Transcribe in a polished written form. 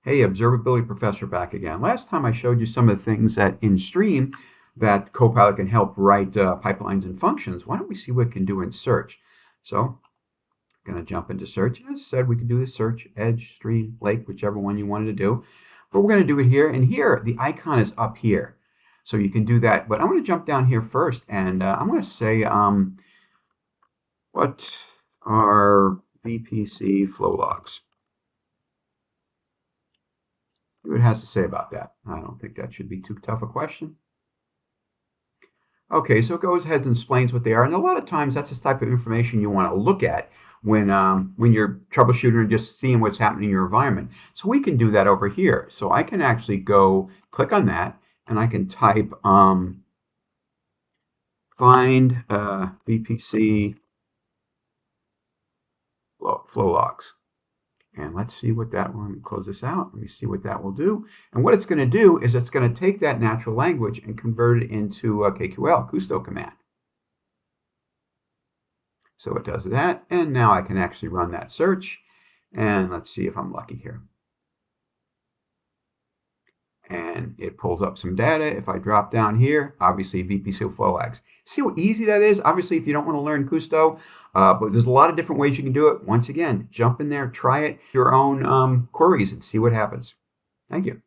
Hey, Observability Professor back again. Last time I showed you some of the things that in Stream that Copilot can help write pipelines and functions. Why don't we see what it can do in Search? So I'm going to jump into Search. And as I said, we can do this Search, Edge, Stream, Lake, whichever one you wanted to do. But we're going to do it here. And here, the icon is up here. So you can do that. But I'm going to jump down here first. And I'm going to say, what are VPC flow logs? See what it has to say about that. I don't think that should be too tough a question. Okay, so it goes ahead and explains what they are, and a lot of times that's the type of information you want to look at when you're troubleshooting and just seeing what's happening in your environment. So we can do that over here. So I can actually go click on that, and I can type find VPC flow logs. And let's see what that will, let me close this out. Let me see what that will do. And what it's going to do is it's going to take that natural language and convert it into a KQL, Kusto command. So it does that. And now I can actually run that search. And let's see if I'm lucky here. And it pulls up some data. If I drop down here, obviously VPC flow logs. See how easy that is? Obviously, if you don't want to learn Kusto, but there's a lot of different ways you can do it. Once again, jump in there, try it, your own queries, and see what happens. Thank you.